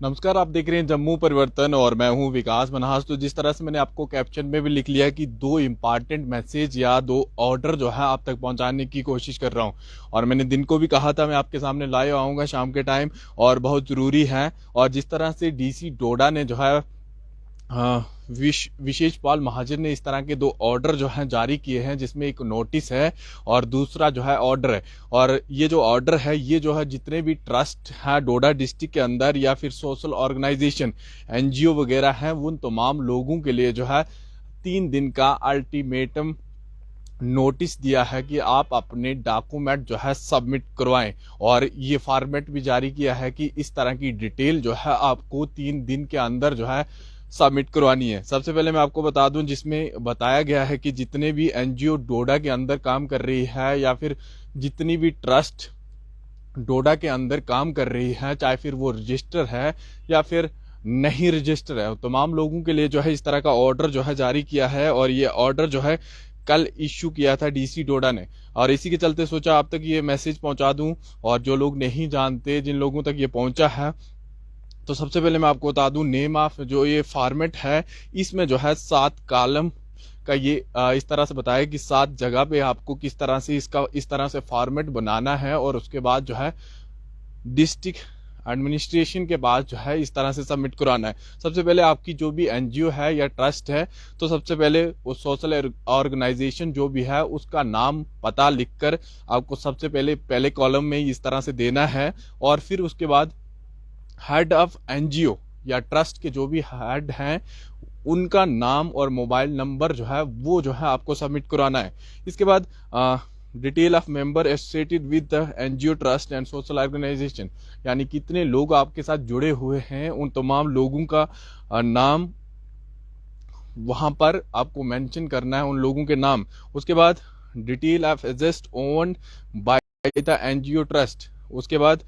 नमस्कार, आप देख रहे हैं जम्मू परिवर्तन और मैं हूं विकास मनहास। तो जिस तरह से मैंने आपको कैप्शन में भी लिख लिया कि दो इंपॉर्टेंट मैसेज या दो ऑर्डर जो है आप तक पहुंचाने की कोशिश कर रहा हूं, और मैंने दिन को भी कहा था मैं आपके सामने लाइव आऊंगा शाम के टाइम, और बहुत जरूरी है। और जिस तरह से डीसी डोडा ने जो है विशेष पाल महाजन ने इस तरह के दो ऑर्डर जो हैं जारी किए हैं, जिसमें एक नोटिस है और दूसरा जो है ऑर्डर है। और ये जो ऑर्डर है ये जो है जितने भी ट्रस्ट है डोडा डिस्ट्रिक्ट के अंदर या फिर सोशल ऑर्गेनाइजेशन एनजीओ वगैरह हैं, उन तमाम लोगों के लिए जो है 3 दिन का अल्टीमेटम नोटिस दिया है कि आप अपने डॉक्यूमेंट जो है सबमिट करवाएं। और ये फॉर्मेट भी जारी किया है कि इस तरह की डिटेल जो है आपको 3 दिन के अंदर जो है सबमिट करवानी है। सबसे पहले मैं आपको बता दूं, जिसमें बताया गया है कि जितने भी एनजीओ डोडा के अंदर काम कर रही है या फिर जितनी भी ट्रस्ट डोडा के अंदर काम कर रही है, चाहे फिर वो रजिस्टर है या फिर नहीं रजिस्टर है, तमाम लोगों के लिए जो है इस तरह का ऑर्डर जो है जारी किया है। और ये ऑर्डर जो है कल इश्यू किया था डीसी डोडा ने, और इसी के चलते सोचा आप तक ये मैसेज पहुंचा दूं। और जो लोग नहीं जानते, जिन लोगों तक ये पहुंचा है, तो सबसे पहले मैं आपको बता दूं नेम ऑफ जो ये फॉर्मेट है, इसमें जो है 7 कॉलम का ये इस तरह से बताया कि 7 जगह पे आपको किस तरह से इसका इस तरह से फॉर्मेट बनाना है। और उसके बाद जो है डिस्ट्रिक्ट एडमिनिस्ट्रेशन के बाद जो है इस तरह से सबमिट कराना है। सबसे पहले आपकी जो भी एनजीओ है या ट्रस्ट है, तो सबसे पहले उस सोशल ऑर्गेनाइजेशन जो भी है उसका नाम पता लिखकर आपको सबसे पहले कॉलम में इस तरह से देना है। और फिर उसके बाद हेड ऑफ एनजीओ या ट्रस्ट के जो भी हेड हैं उनका नाम और मोबाइल नंबर जो है वो जो है आपको सबमिट कराना है। इसके बाद detail of member associated with the NGO trust and social organisation, यानी कितने लोग आपके साथ जुड़े हुए हैं, उन तमाम लोगों का नाम वहां पर आपको मेंशन करना है, उन लोगों के नाम। उसके बाद detail of assets owned by the NGO trust. उसके बाद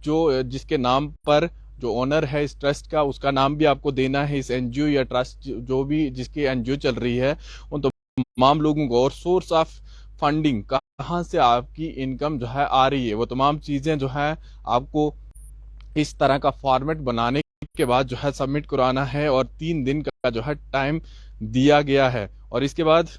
जो जिसके नाम पर जो ओनर है इस ट्रस्ट का, उसका नाम भी आपको देना है। इस एनजीओ या ट्रस्ट जो भी जिसकी एनजीओ चल रही है उन तमाम लोगों को, और सोर्स ऑफ फंडिंग, कहाँ से आपकी इनकम जो है आ रही है, वो तमाम चीजें जो है आपको इस तरह का फॉर्मेट बनाने के बाद जो है सबमिट कराना है। और 3 दिन का जो है टाइम दिया गया है। और इसके बाद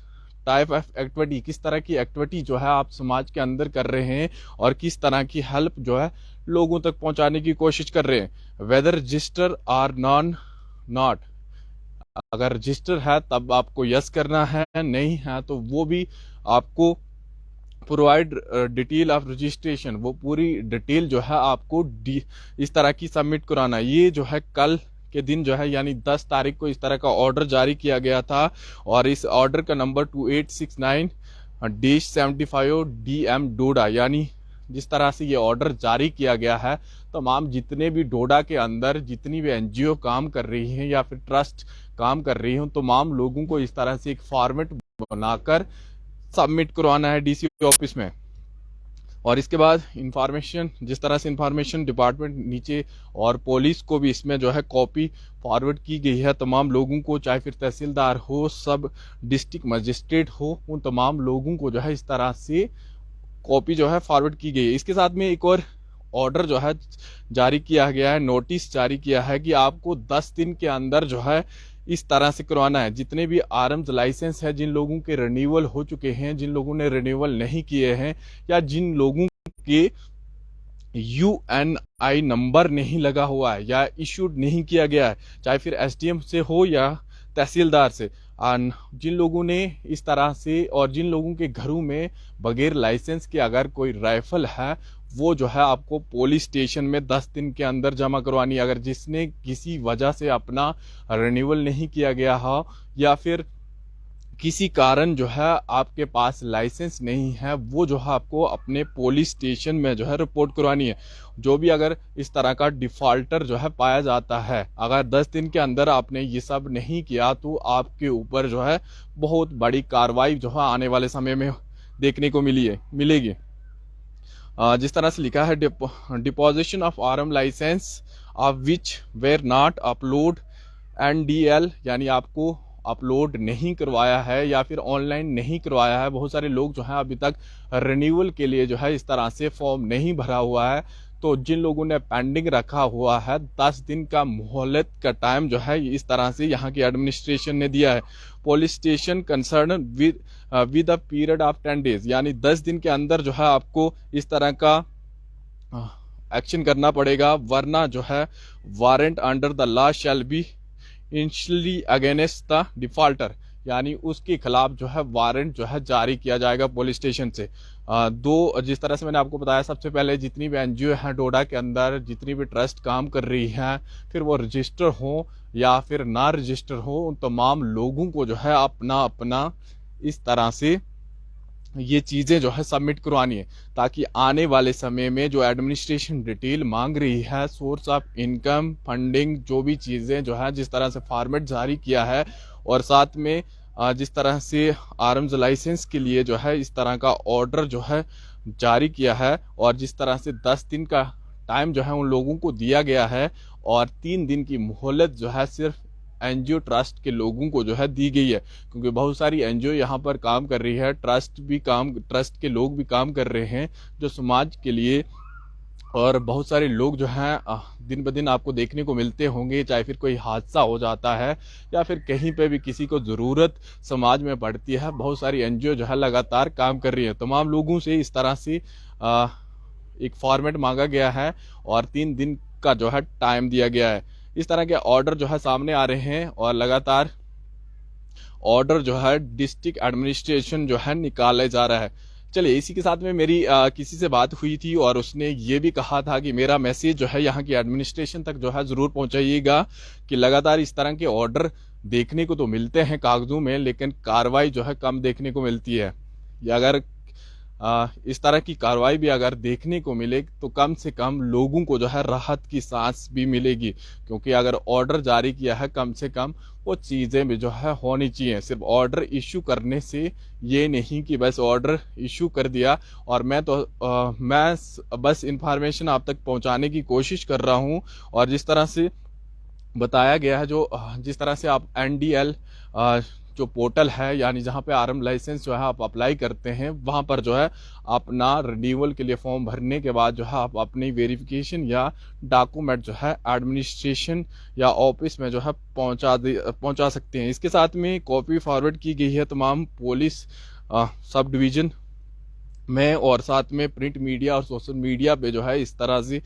टाइप ऑफ एक्टिविटी, किस तरह की एक्टिविटी जो है आप समाज के अंदर कर रहे हैं और किस तरह की हेल्प जो है लोगों तक पहुंचाने की कोशिश कर रहे हैं। वेदर रजिस्टर आर नॉट, अगर रजिस्टर है तब आपको यस करना है, नहीं है तो वो भी आपको प्रोवाइड डिटेल ऑफ रजिस्ट्रेशन, वो पूरी डिटेल जो है आपको इस तरह की सबमिट कराना। ये जो है कल के दिन जो है यानी 10 तारीख को इस तरह का ऑर्डर जारी किया गया था। और इस ऑर्डर का नंबर 2869-75 DM डोडा, यानी जिस तरह से ये ऑर्डर जारी किया गया है, तमाम जितने भी डोडा के अंदर जितनी भी एनजीओ काम कर रही हैं या फिर ट्रस्ट काम कर रही हैं, तमाम लोगों को इस तरह से एक फॉर्मेट बनाकर सबमिट करवाना है डीसी ऑफिस में। और इसके बाद इंफॉर्मेशन, जिस तरह से इंफॉर्मेशन डिपार्टमेंट नीचे और पुलिस को भी इसमें जो है कॉपी फॉरवर्ड की गई है तमाम लोगों को, चाहे फिर तहसीलदार हो, सब डिस्ट्रिक्ट मजिस्ट्रेट हो, उन तमाम लोगों को जो है इस तरह से कॉपी जो है फॉरवर्ड की गई है। इसके साथ में एक और ऑर्डर जो है जारी किया गया है, नोटिस जारी किया है कि आपको 10 दिन के अंदर जो है इस तरह से करवाना है। जितने भी आर्म्स लाइसेंस है, जिन लोगों के रिन्यूअल हो चुके हैं, जिन लोगों ने रिन्यूअल नहीं किए हैं, या जिन लोगों के यूएनआई नंबर नहीं लगा हुआ है या इश्यूड नहीं किया गया है, चाहे फिर एसडीएम से हो या तहसीलदार से, जिन लोगों ने इस तरह से, और जिन लोगों के घरों में बगैर लाइसेंस के अगर कोई राइफल है, वो जो है आपको पुलिस स्टेशन में 10 दिन के अंदर जमा करवानी है। अगर जिसने किसी वजह से अपना रिन्यूअल नहीं किया गया हो या फिर किसी कारण जो है आपके पास लाइसेंस नहीं है, वो जो है आपको अपने पुलिस स्टेशन में जो है रिपोर्ट करवानी है। जो भी अगर इस तरह का डिफॉल्टर जो है पाया जाता है, अगर 10 दिन के अंदर आपने ये सब नहीं किया, तो आपके ऊपर जो है बहुत बड़ी कार्रवाई जो है आने वाले समय में देखने को मिलेगी। जिस तरह से लिखा है, deposition of arm licence of which were not upload NDL, यानी आपको अपलोड नहीं करवाया है या फिर ऑनलाइन नहीं करवाया है। बहुत सारे लोग जो है अभी तक रिन्यूअल के लिए जो है इस तरह से फॉर्म नहीं भरा हुआ है, तो जिन लोगों ने पेंडिंग रखा हुआ है 10 दिन का मोहलत का टाइम जो है इस तरह से यहाँ की एडमिनिस्ट्रेशन ने दिया है। Police station concern with a period of 10 days, यानी 10 दिन के अंदर जो है आपको इस तरह का एक्शन करना पड़ेगा, वरना जो है warrant under the law shall be instantly against the defaulter, यानी उसके खिलाफ जो है वारंट जो है जारी किया जाएगा पुलिस स्टेशन से। जिस तरह से मैंने आपको बताया, सबसे पहले जितनी भी एनजीओ हैं डोडा के अंदर, जितनी भी ट्रस्ट काम कर रही हैं, फिर वो रजिस्टर हो या फिर ना रजिस्टर हो, उन तमाम लोगों को जो है अपना अपना इस तरह से ये चीज़ें जो है सबमिट करवानी है, ताकि आने वाले समय में जो एडमिनिस्ट्रेशन डिटेल मांग रही है, सोर्स ऑफ इनकम, फंडिंग, जो भी चीज़ें जो है जिस तरह से फॉर्मेट जारी किया है, और साथ में जिस तरह से आर्म्स लाइसेंस के लिए जो है इस तरह का ऑर्डर जो है जारी किया है, और जिस तरह से 10 दिन का टाइम जो है उन लोगों को दिया गया है, और 3 दिन की मोहलत जो है सिर्फ एनजीओ ट्रस्ट के लोगों को जो है दी गई है, क्योंकि बहुत सारी एनजीओ यहाँ पर काम कर रही है, ट्रस्ट के लोग भी काम कर रहे हैं जो समाज के लिए, और बहुत सारे लोग जो हैं दिन ब दिन आपको देखने को मिलते होंगे, चाहे फिर कोई हादसा हो जाता है या फिर कहीं पे भी किसी को ज़रूरत समाज में पड़ती है, बहुत सारी एनजीओ जो है लगातार काम कर रही है। तमाम लोगों से इस तरह से एक फॉर्मेट मांगा गया है और 3 दिन का जो है टाइम दिया गया है। इस तरह के ऑर्डर जो है सामने आ रहे हैं, और लगातार ऑर्डर जो है डिस्ट्रिक्ट एडमिनिस्ट्रेशन जो है निकाले जा रहा है। चलिए, इसी के साथ में मेरी किसी से बात हुई थी, और उसने ये भी कहा था कि मेरा मैसेज जो है यहाँ की एडमिनिस्ट्रेशन तक जो है ज़रूर पहुँचाइएगा कि लगातार इस तरह के ऑर्डर देखने को तो मिलते हैं कागजों में, लेकिन कार्रवाई जो है कम देखने को मिलती है। या अगर इस तरह की कार्रवाई भी अगर देखने को मिले तो कम से कम लोगों को जो है राहत की सांस भी मिलेगी, क्योंकि अगर ऑर्डर जारी किया है, कम से कम वो चीज़ें भी जो है होनी चाहिए। सिर्फ ऑर्डर इशू करने से ये नहीं कि बस ऑर्डर इशू कर दिया और मैं बस इंफॉर्मेशन आप तक पहुंचाने की कोशिश कर रहा हूं। और जिस तरह से बताया गया है, जिस तरह से आप एनडीएल जो पोर्टल है, यानी जहां पे आर्म लाइसेंस जो है आप अप्लाई करते हैं, वहां पर जो है अपना रिन्यूअल के लिए फॉर्म भरने के बाद जो है आप अपनी वेरिफिकेशन या डॉक्यूमेंट जो है एडमिनिस्ट्रेशन या ऑफिस में जो है पहुंचा सकते हैं। इसके साथ में कॉपी फॉरवर्ड की गई है तमाम पुलिस सब डिवीज़न में, और साथ में प्रिंट मीडिया और सोशल मीडिया पे जो है इस तरह से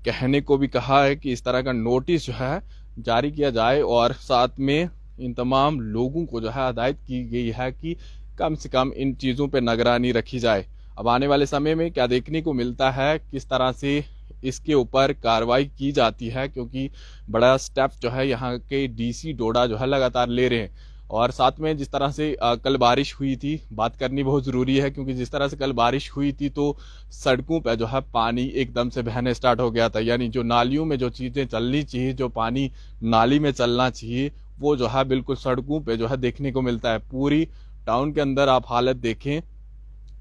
कहने को भी कहा है कि इस तरह का नोटिस जो है जारी किया जाए, और साथ में इन तमाम लोगों को जो है हिदायत की गई है कि कम से कम इन चीज़ों पे निगरानी रखी जाए। अब आने वाले समय में क्या देखने को मिलता है, किस तरह से इसके ऊपर कार्रवाई की जाती है, क्योंकि बड़ा स्टेप जो है यहाँ के डीसी डोडा जो है लगातार ले रहे हैं। और साथ में जिस तरह से कल बारिश हुई थी, बात करनी बहुत ज़रूरी है, क्योंकि जिस तरह से कल बारिश हुई थी तो सड़कों पे जो है पानी एकदम से बहने स्टार्ट हो गया था, यानी जो नालियों में जो चीज़ें चलनी चाहिए, जो पानी नाली में चलना चाहिए, वो जो है बिल्कुल सड़कों पे जो है देखने को मिलता है। पूरी टाउन के अंदर आप हालत देखें,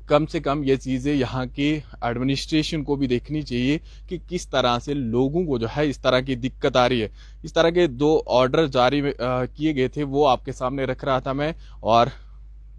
कम से कम ये चीज़ें यहाँ के एडमिनिस्ट्रेशन को भी देखनी चाहिए कि किस तरह से लोगों को जो है इस तरह की दिक्कत आ रही है। इस तरह के 2 ऑर्डर जारी किए गए थे, वो आपके सामने रख रहा था मैं। और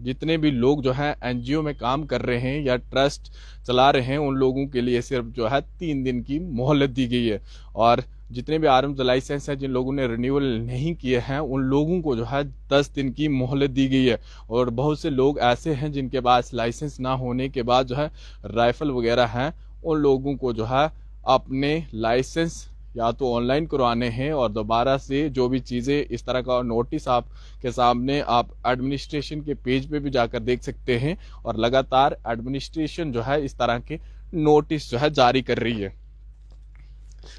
जितने भी लोग जो है एनजीओ में काम कर रहे हैं या ट्रस्ट चला रहे हैं, उन लोगों के लिए सिर्फ जो है 3 दिन की मोहलत दी गई है। और जितने भी आर्म्स लाइसेंस हैं, जिन लोगों ने रिन्यूअल नहीं किए हैं, उन लोगों को जो है 10 दिन की मोहलत दी गई है। और बहुत से लोग ऐसे हैं जिनके पास लाइसेंस ना होने के बाद जो है राइफल वगैरह हैं, उन लोगों को जो है अपने लाइसेंस या तो ऑनलाइन करवाने हैं, और दोबारा से जो भी चीज़ें इस तरह का नोटिस आपके सामने आप एडमिनिस्ट्रेशन के पेज पे भी जाकर देख सकते हैं। और लगातार एडमिनिस्ट्रेशन जो है इस तरह के नोटिस जो है जारी कर रही है।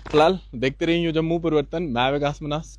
फिलहाल देखते रहिए जम्मू परिवर्तन। मैं विकास मनास।